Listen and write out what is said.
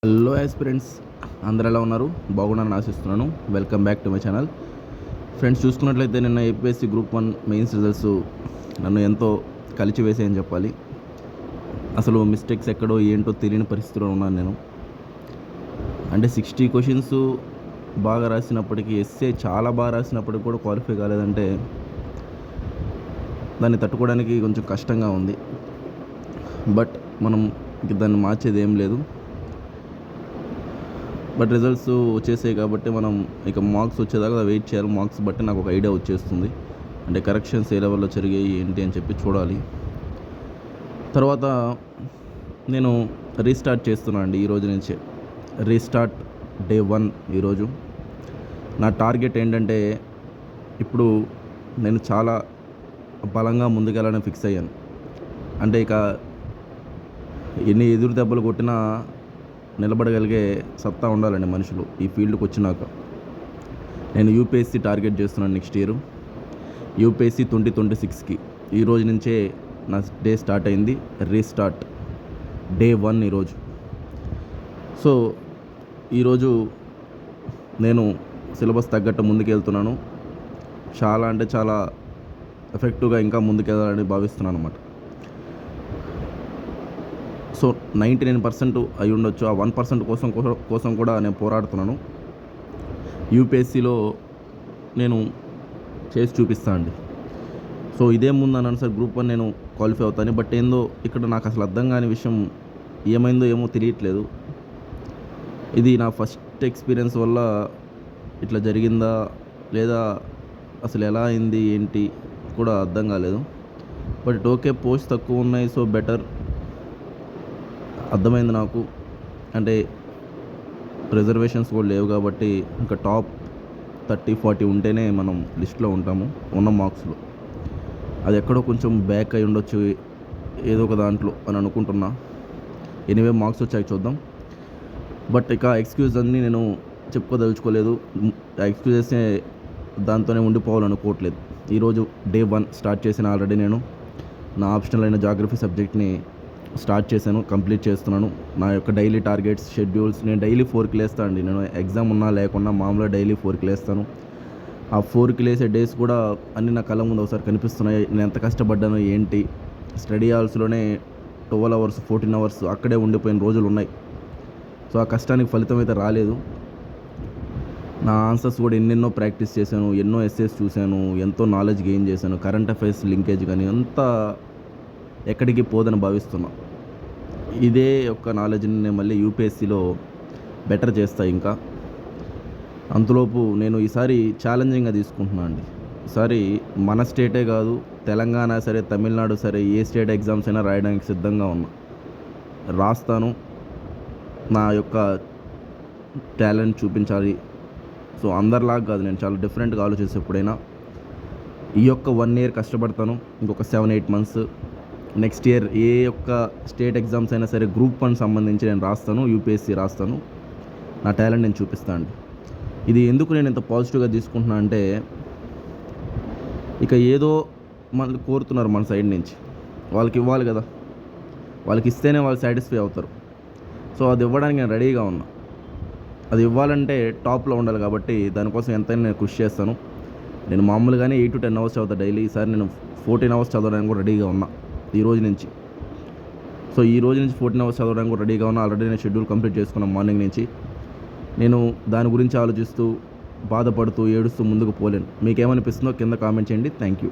Hello aspirants, అందరూ ఎలా ఉన్నారు? బాగున్నారని ఆశిస్తున్నాను. Welcome back to my channel. Friends, చూసుకున్నట్లయితే నిన్న ఏపీఎస్సీ గ్రూప్ 1 మెయిన్స్ రిజల్ట్స్ నన్ను ఎంతో కలిచివేసాయని చెప్పాలి. అసలు మిస్టేక్స్ ఎక్కడో ఏంటో తెలియని పరిస్థితిలో ఉన్నాను నేను. అంటే 60 క్వశ్చన్స్ బాగా రాసినప్పటికీ, ఎస్సే చాలా బాగా రాసినప్పటికి కూడా క్వాలిఫై కాలేదంటే దాన్ని తట్టుకోవడానికి కొంచెం కష్టంగా ఉంది. బట్ మనం దాన్ని మార్చేది ఏం లేదు. బట్ రిజల్ట్స్ వచ్చేసాయి కాబట్టి మనం ఇక మార్క్స్ వచ్చేదాకా వెయిట్ చేయాలి. మార్క్స్ బట్టి నాకు ఒక ఐడియా వచ్చేస్తుంది. అంటే కరెక్షన్స్ ఏ లెవెల్లో జరిగాయి ఏంటి అని చెప్పి చూడాలి. తర్వాత నేను రీస్టార్ట్ చేస్తున్నాను అండి. ఈరోజు నుంచే రీస్టార్ట్ డే 1 ఈరోజు. నా టార్గెట్ ఏంటంటే, ఇప్పుడు నేను చాలా బలంగా ముందుకెళ్ళాలని ఫిక్స్ అయ్యాను. అంటే ఇక ఎన్ని ఎదురు దెబ్బలు కొట్టినా నిలబడగలిగే సత్తా ఉండాలండి మనుషులు ఈ ఫీల్డ్కి వచ్చినాక. నేను యూపీఎస్సీ టార్గెట్ చేస్తున్నాను నెక్స్ట్ ఇయర్. యూపీఎస్సీ 2026కి ఈ రోజు నుంచే నా డే స్టార్ట్ అయింది. రీస్టార్ట్ డే 1 ఈరోజు. సో ఈరోజు నేను సిలబస్ తగ్గట్టు ముందుకెళ్తున్నాను. చాలా అంటే చాలా ఎఫెక్టివ్గా ఇంకా ముందుకెళ్ళాలని భావిస్తున్నాను అన్నమాట. సో 99% అయి ఉండొచ్చు. ఆ 1% కోసం కూడా నేను పోరాడుతున్నాను. యూపీఎస్సీలో నేను చేసి చూపిస్తాను అండి. సో ఇదే ముందన్నాను సార్, గ్రూప్ 1 నేను క్వాలిఫై అవుతాను. బట్ ఏందో ఇక్కడ నాకు అసలు అర్థం కాని విషయం ఏమైందో ఏమో తెలియట్లేదు. ఇది నా ఫస్ట్ ఎక్స్పీరియన్స్ వల్ల ఇట్లా జరిగిందా లేదా అసలు ఎలా అయింది ఏంటి కూడా అర్థం కాలేదు. బట్ ఓకే, పోస్ట్ తక్కువ ఉన్నాయి, సో బెటర్ అర్థమైంది నాకు. అంటే రిజర్వేషన్స్ కూడా లేవు కాబట్టి ఇంకా టాప్ 30-40 ఉంటేనే మనం లిస్ట్లో ఉంటాము ఉన్న మార్క్స్లో. అది ఎక్కడో కొంచెం బ్యాక్ అయి ఉండొచ్చు ఏదో ఒక దాంట్లో అని అనుకుంటున్నా. ఎనీవే మార్క్స్ వచ్చాక చూద్దాం. బట్ ఇక ఎక్స్క్యూజ్ అన్నీ నేను చెప్పుకోదలుచుకోలేదు. ఆ ఎక్స్క్యూజెస్ దాంతోనే ఉండిపోవాలనుకోవట్లేదు. ఈరోజు డే 1 స్టార్ట్ చేసిన ఆల్రెడీ నేను నా ఆప్షనల్ అయిన జాగ్రఫీ సబ్జెక్ట్ని స్టార్ట్ చేశాను, కంప్లీట్ చేస్తున్నాను. నా యొక్క డైలీ టార్గెట్స్, షెడ్యూల్స్ నేను డైలీ 4కి లేస్తాను అండి. నేను ఎగ్జామ్ ఉన్నా లేకున్నా మామూలుగా డైలీ 4కి లేస్తాను. ఆ 4కి లేసే డేస్ కూడా అన్నీ నా కళ్ళ ముందు ఒకసారి కనిపిస్తున్నాయి. నేను ఎంత కష్టపడ్డాను ఏంటి. స్టడీ హాల్స్లోనే 12 అవర్స్ 14 అవర్స్ అక్కడే ఉండిపోయిన రోజులు ఉన్నాయి. సో ఆ కష్టానికి ఫలితం అయితే రాలేదు. నా ఆన్సర్స్ కూడా ఎన్నెన్నో ప్రాక్టీస్ చేశాను, ఎన్నో ఎస్సేస్ చూశాను, ఎంతో నాలెడ్జ్ గెయిన్ చేశాను. కరెంట్ అఫైర్స్ లింకేజ్ కానీ అంతా ఎక్కడికి పోదని భావిస్తున్నా. ఇదే యొక్క నాలెడ్జ్ని నేను మళ్ళీ యూపీఎస్సీలో బెటర్ చేస్తా. ఇంకా అంతలోపు నేను ఈసారి ఛాలెంజింగ్గా తీసుకుంటున్నాను అండి. ఈసారి మన స్టేటే కాదు, తెలంగాణ సరే, తమిళనాడు సరే, ఏ స్టేట్ ఎగ్జామ్స్ అయినా రాయడానికి సిద్ధంగా ఉన్నా. రాస్తాను. నా యొక్క టాలెంట్ చూపించాలి. సో అందరిలాగా కాదు, నేను చాలా డిఫరెంట్గా ఆలోచిస్తే ఎప్పుడైనా ఈ యొక్క 1 ఇయర్ కష్టపడతాను. ఇంకొక 7-8 మంత్స్ నెక్స్ట్ ఇయర్ ఏ యొక్క స్టేట్ ఎగ్జామ్స్ అయినా సరే గ్రూప్ 1 సంబంధించి నేను రాస్తాను, యూపీఎస్సీ రాస్తాను. నా టాలెంట్ నేను చూపిస్తాను. ఇది ఎందుకు నేను ఇంత పాజిటివ్గా తీసుకుంటున్నా అంటే, ఇక ఏదో మనల్ని కోరుతున్నారు మన సైడ్ నుంచి, వాళ్ళకి ఇవ్వాలి కదా, వాళ్ళకి ఇస్తేనే వాళ్ళు సాటిస్ఫై అవుతారు. సో అది ఇవ్వడానికి నేను రెడీగా ఉన్నా. అది ఇవ్వాలంటే టాప్లో ఉండాలి కాబట్టి దానికోసం ఎంతైనా నేను కృషి చేస్తాను. నేను మామూలుగానే 8 to 10 అవర్స్ చదువుతాను డైలీ. ఈసారి నేను 14 అవర్స్ చదవడానికి కూడా రెడీగా ఉన్నా ఈ రోజు నుంచి. సో ఈ రోజు నుంచి 14 అవర్స్ చదవడానికి కూడా రెడీగా ఉన్నా. ఆల్రెడీ నేను షెడ్యూల్ కంప్లీట్ చేసుకున్నాను మార్నింగ్ నుంచి. నేను దాని గురించి ఆలోచిస్తూ, బాధపడుతూ, ఏడుస్తూ ముందుకు పోలేను. మీకేమనిపిస్తుందో కింద కామెంట్ చేయండి. Thank you.